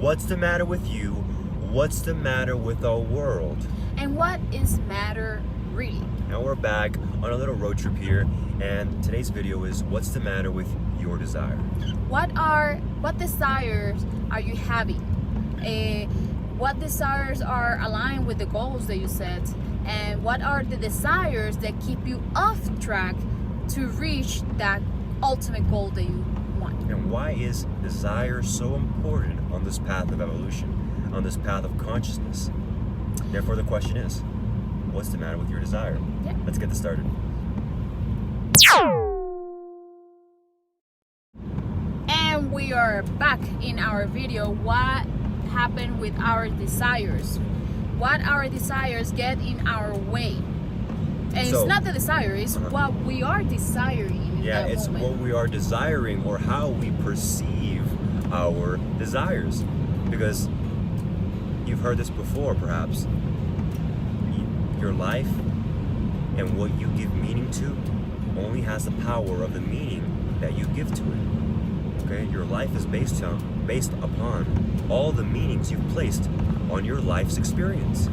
What's the matter with you? What's the matter with our world? And what is matter really? Now we're back on a little road trip here, and today's video is what's the matter with your desire? What desires are you having? What desires are aligned with the goals that you set? And what are the desires that keep you off track to reach that ultimate goal that you want? And why is desire so important on this path of evolution, on this path of consciousness? Therefore, the question is, what's the matter with your desire? Yeah. Let's get this started. And we are back in our video. What happened with our desires? What our desires get in our way? And So- it's not the desire, it's what we are desiring in Yeah, that it's moment. what we are desiring or how we perceive our desires. Because you've heard this before, perhaps. Your life and what you give meaning to only has the power of the meaning that you give to it. Okay? Your life is based upon all the meanings you've placed on your life's experience.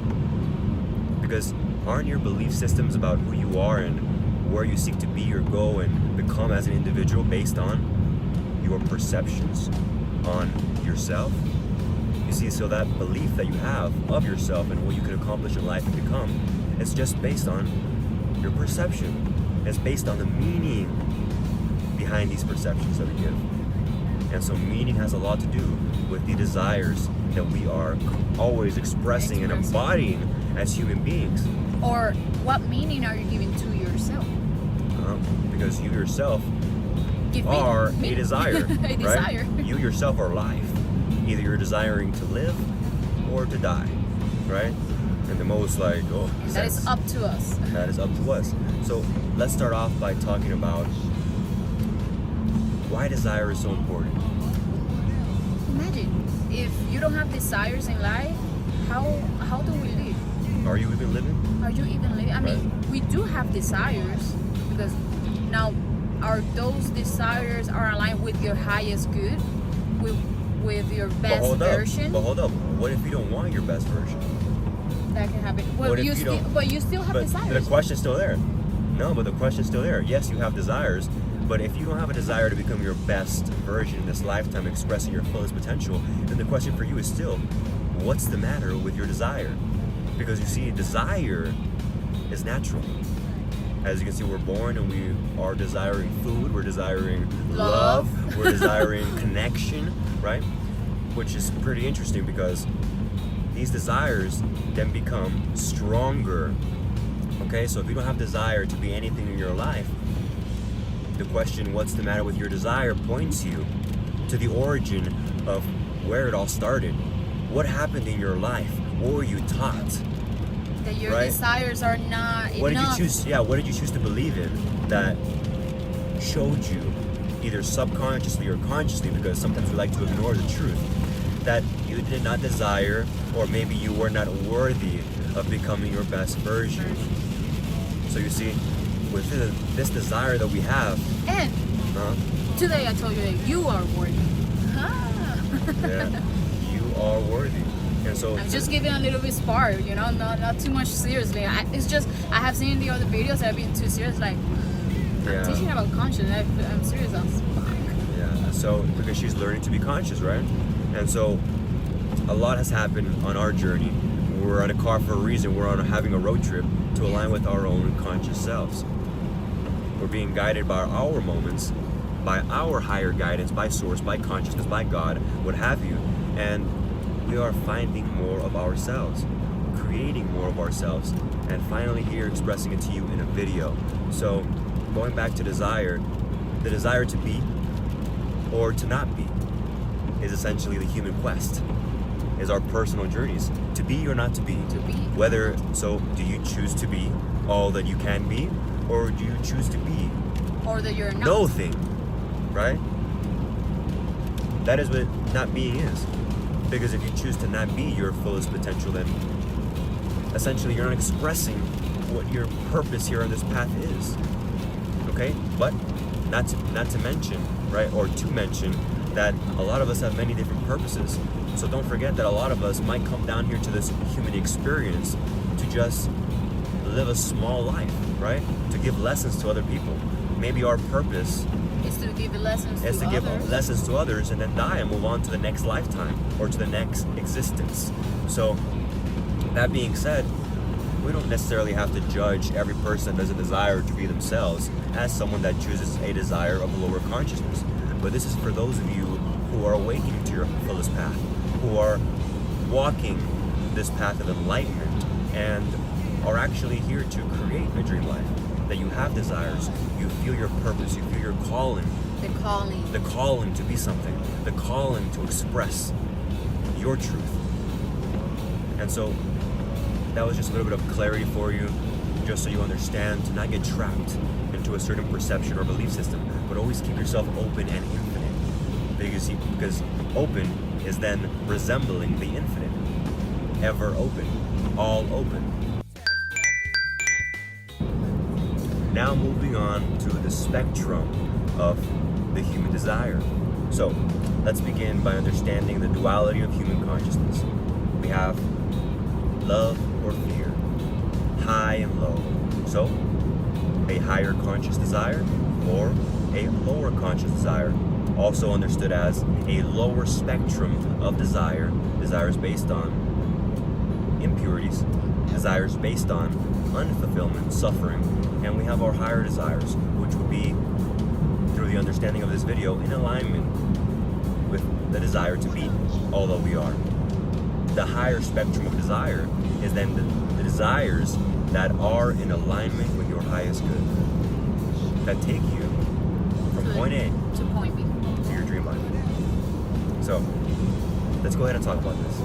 Because aren't your belief systems about who you are and where you seek to be or go and become as an individual based on your perceptions on yourself? You see, so that belief that you have of yourself and what you can accomplish in life and become, it's just based on your perception. It's based on the meaning behind these perceptions that we give. And so meaning has a lot to do with the desires that we are always expressing and embodying as human beings. Or what meaning are you giving to yourself? Because you yourself Give are meaning. a desire, A right? desire. You yourself are life. Either you're desiring to live or to die, right? And the most That sense. is up to us. That is up to us. So let's start off by talking about why desire is so important. Imagine if you don't have desires in life, how do we live? Are you even living? Are you even living? I mean, we do have desires, because now are those desires are aligned with your highest good, with your best version? But hold up. What if you don't want your best version? That can happen. What Well, if you you still, don't- but you still have But desires. the question's still there. No, but the question's still there. Yes, you have desires, but if you don't have a desire to become your best version in this lifetime, expressing your fullest potential, then the question for you is still, what's the matter with your desire? Because you see, desire is natural. As you can see, we're born and we are desiring food, we're desiring love, we're desiring connection, right? Which is pretty interesting because these desires then become stronger. Okay, so if you don't have desire to be anything in your life, the question, what's the matter with your desire, points you to the origin of where it all started. What happened in your life? What were you taught? That your right? desires are not What did enough. you choose? Yeah, what did you choose to believe in that showed you, either subconsciously or consciously, because sometimes we like to ignore the truth, that you did not desire, or maybe you were not worthy of becoming your best version. So you see, with this desire that we have, And today I told you that you are worthy. yeah, you are worthy. And so I'm just giving a little bit spark, not too much seriously. It's just I have seen the other videos that have been too serious. Like yeah. I'm teaching about consciousness. I'm serious as fuck. Yeah, so because she's learning to be conscious, right? And so a lot has happened on our journey. We're on a car for a reason. We're on having a road trip to align with our own conscious selves. We're being guided by our moments, by our higher guidance, by source, by consciousness, by God, what have you. And we are finding more of ourselves, creating more of ourselves, and finally here expressing it to you in a video. So going back to desire, the desire to be or to not be is essentially the human quest, is our personal journeys, to be or not to be. To be. So do you choose to be all that you can be, or do you choose to be Or that you're not. no thing, right? That is what not being is. Because if you choose to not be your fullest potential, then essentially you're not expressing what your purpose here on this path is. Okay? But not to mention, right, or to mention that a lot of us have many different purposes. So don't forget that a lot of us might come down here to this human experience to just live a small life, right? To give lessons to other people. Maybe our purpose is to give lessons is to to give others. lessons to others and then die and move on to the next lifetime or to the next existence. So that being said, we don't necessarily have to judge every person that has a desire to be themselves as someone that chooses a desire of a lower consciousness. But this is for those of you who are awakening to your fullest path, who are walking this path of enlightenment and are actually here to create a dream life. That you have desires, you feel your purpose, you feel your calling. The calling to be something, the calling to express your truth. And so that was just a little bit of clarity for you, just so you understand to not get trapped into a certain perception or belief system, but always keep yourself open and infinite. Because open is then resembling the infinite. Ever open, all open. Now moving on to the spectrum of the human desire. So let's begin by understanding the duality of human consciousness. We have love or fear, high and low. So a higher conscious desire or a lower conscious desire, also understood as a lower spectrum of desire, desires based on impurities, desires based on unfulfillment, suffering, and we have our higher desires, which would be, through the understanding of this video, in alignment with the desire to be all that we are. The higher spectrum of desire is then the desires that are in alignment with your highest good, that take you from point A to point B, to your dream life. So let's go ahead and talk about this.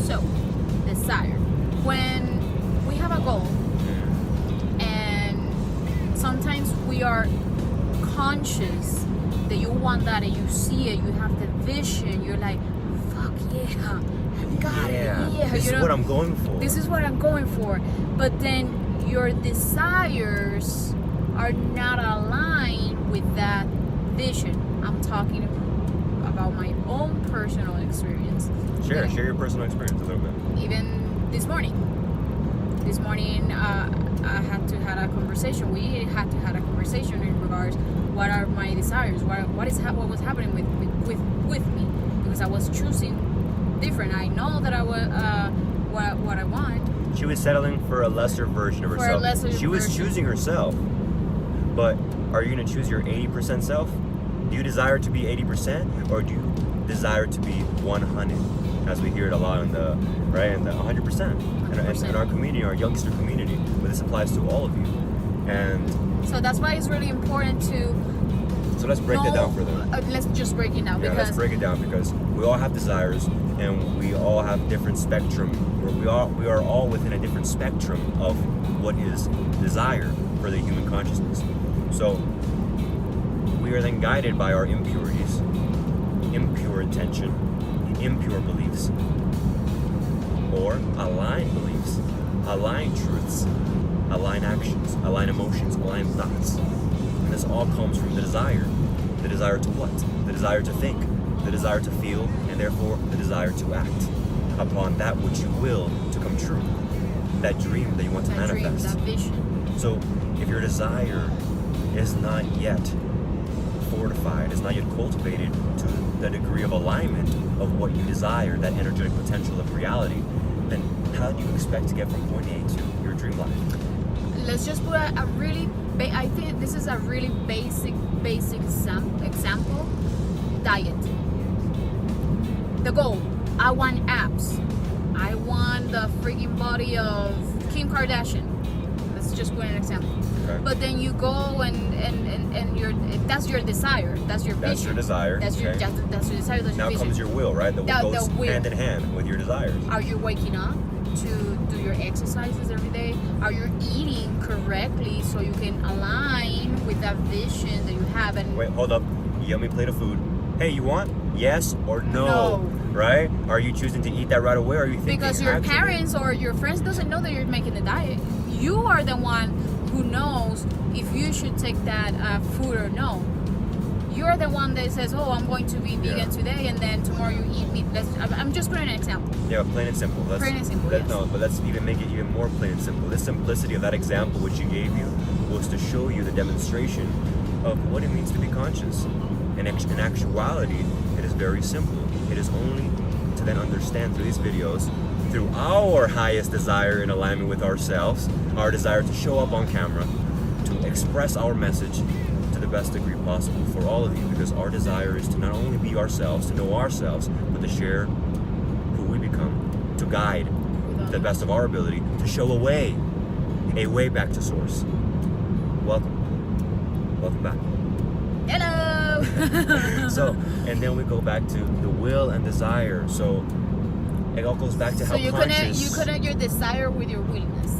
So, desire. When we have a goal, and sometimes we are conscious that you want that and you see it, you have the vision, you're like, fuck yeah, I got it, yeah. This is what I'm going for. This is what I'm going for. But then your desires are not aligned with that vision. I'm talking about my own personal experience. Share your personal experience a little bit. Even this morning, I had to have a conversation. We had to have a conversation in regards what are my desires, what was happening with me, because I was choosing different. I know that I was what I want. She was settling for a lesser version of herself. She was choosing herself. But are you going to choose your 80% self? Do you desire to be 80%, or do you desire to be 100? As we hear it a lot in the 100%. In our community, our youngster community, but this applies to all of you. And so that's why it's really important to. So let's break that down further. Let's just break it down. Yeah, let's break it down because we all have desires and we all have different spectrum. We are all within a different spectrum of what is desire for the human consciousness. So we are then guided by our impurities, impure intention, impure beliefs, or aligned beliefs, aligned truths, aligned actions, aligned emotions, aligned thoughts. And this all comes from the desire. The desire to what? The desire to think, the desire to feel, and therefore the desire to act upon that which you will to come true. That dream that you want to manifest. Dream, that vision. So if your desire is not yet fortified, is not yet cultivated to the degree of alignment of what you desire, that energetic potential of reality, then how do you expect to get from point A to your dream life? Let's just put a really, I think this is a really basic example. Diet. The goal. I want abs. I want the freaking body of Kim Kardashian. Let's just put an example. Okay. But then you go and that's your desire. That's your vision. That's your desire. That's your desire. That's your vision. Now comes your will, right? The will goes hand in hand with your desires. Are you waking up to do your exercises every day? Are you eating correctly so you can align with that vision that you have? And wait, hold up. Yummy plate of food. Hey, you want? Yes or no? No. Right? Are you choosing to eat that right away, or are you thinking because your actually, parents or your friends doesn't know that you're making the diet? You are the one who knows if you should take that food or no. you're the one that says, oh, I'm going to be vegan Yeah. today, and then tomorrow you eat meat. I'm just putting an example. Yeah, plain and simple. Plain and simple, yes. No, but let's even make it even more plain and simple. The simplicity of that example which you gave you was to show you the demonstration of what it means to be conscious. In actuality, it is very simple. It is only to then understand through these videos, through our highest desire in alignment with ourselves, our desire to show up on camera, to express our message to the best degree possible for all of you, because our desire is to not only be ourselves, to know ourselves, but to share who we become, to guide to the best of our ability, to show a way back to source. Welcome back. Hello. So, and then we go back to the will and desire. So it all goes back to how you conscious. you connect your desire with your willingness.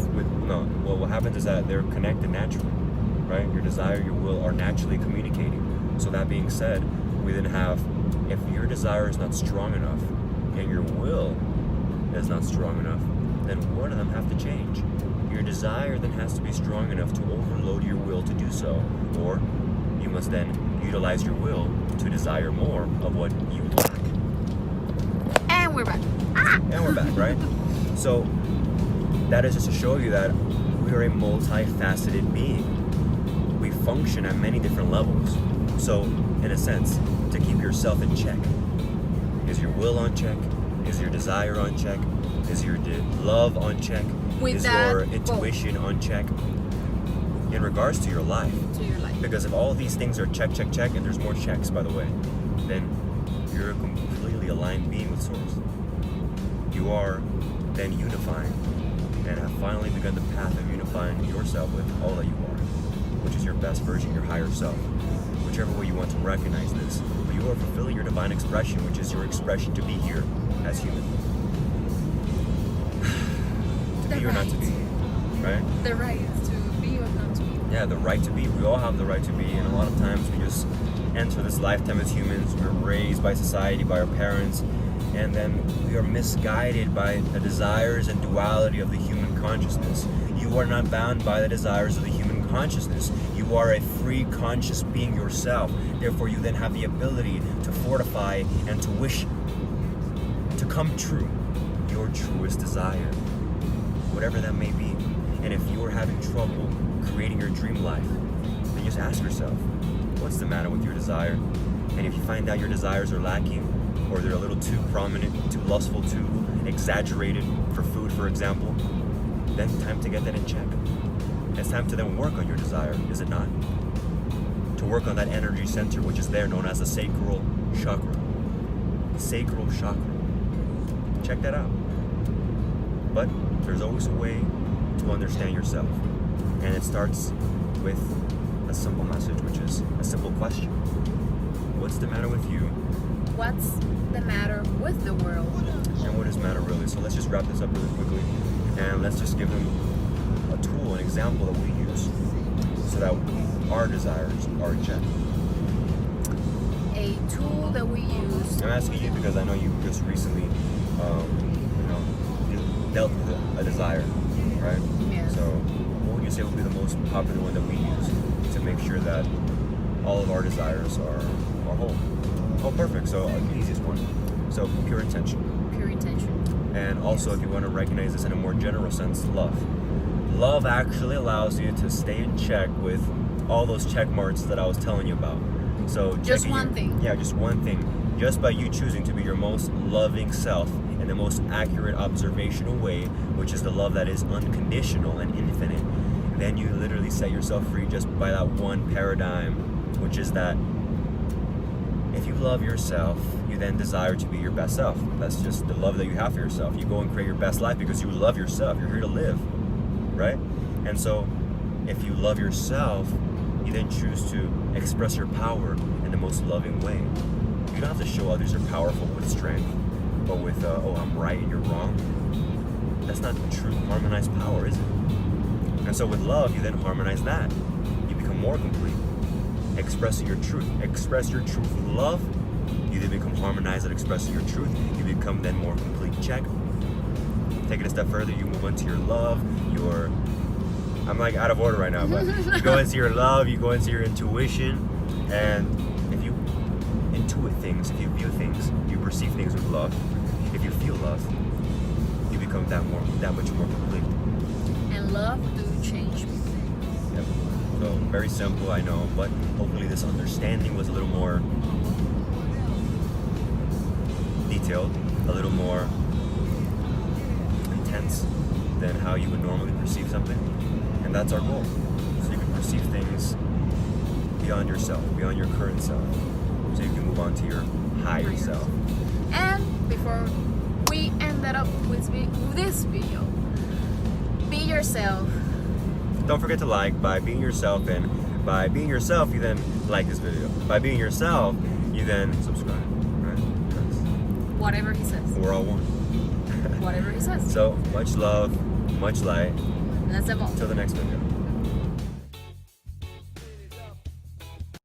Well, what happens is that they're connected naturally, right? Your desire, your will are naturally communicating. So that being said, we then have, if your desire is not strong enough and your will is not strong enough, then one of them have to change. Your desire then has to be strong enough to overload your will to do so, or you must then utilize your will to desire more of what you lack. And we're back. And we're back, right? So that is just to show you that we are a multifaceted being. We function at many different levels. So, in a sense, to keep yourself in check, is your will on check? Is your desire on check? Is your love on check? Is your intuition on check? In regards to your life. Because if all of these things are check, check, check, and there's more checks, by the way, then you're a completely aligned being with Source. You are then unifying and have finally begun the path of unifying yourself with all that you are, which is your best version, your higher self. Whichever way you want to recognize this, but you are fulfilling your divine expression, which is your expression to be here as human. To be or not to be, right? The right to be or not to be. Yeah, the right to be. We all have the right to be, and a lot of times we just enter this lifetime as humans. We're raised by society, by our parents, and then we are misguided by the desires and duality of the human consciousness. You are not bound by the desires of the human consciousness. You are a free, conscious being yourself. Therefore, you then have the ability to fortify and to wish to come true your truest desire, whatever that may be. And if you are having trouble creating your dream life, then just ask yourself, what's the matter with your desire? And if you find out your desires are lacking, or they're a little too prominent, too lustful, too exaggerated for food, for example, then time to get that in check. It's time to then work on your desire, is it not? To work on that energy center, which is there, known as the sacral chakra. Sacral chakra. Check that out. But there's always a way to understand yourself. And it starts with a simple message, which is a simple question. What's the matter with you? What's the matter with the world? And what does matter really? So let's just wrap this up really quickly, and let's just give them a tool, an example that we use so that our desires are in check. A tool that we use. I'm asking you because I know you just recently dealt with a desire, right? Yeah. So what would you say would be the most popular one that we use to make sure that all of our desires are whole? Oh, perfect. So the easiest one. So pure intention. Pure intention. And also, if you want to recognize this in a more general sense, love. Love actually allows you to stay in check with all those check marks that I was telling you about. So just one thing. Yeah, just one thing. Just by you choosing to be your most loving self in the most accurate observational way, which is the love that is unconditional and infinite, then you literally set yourself free just by that one paradigm, which is that if you love yourself, you then desire to be your best self. That's just the love that you have for yourself. You go and create your best life because you love yourself. You're here to live, right? And so if you love yourself, you then choose to express your power in the most loving way. You don't have to show others you're powerful with strength, but with, oh, I'm right and you're wrong. That's not true harmonized power, is it? And so with love, you then harmonize that. You become more complete. Expressing your truth. Express your truth with love. You then become harmonized at expressing your truth. You become then more complete. Check. Take it a step further. You move into your love. I'm like out of order right now, but you go into your love. You go into your intuition. And if you intuit things, if you view things, you perceive things with love, if you feel love, you become that much more complete. And love do change people. Yep. So very simple, I know, but hopefully this understanding was a little more detailed, a little more intense than how you would normally perceive something. And that's our goal. So you can perceive things beyond yourself, beyond your current self. So you can move on to your higher self. And before we ended up with this video, be yourself. Don't forget to like. By being yourself, and by being yourself, you then like this video. By being yourself, you then subscribe. Right? Whatever he says. We're all one. Whatever he says. So much love, much light. That's it all. Till the next video.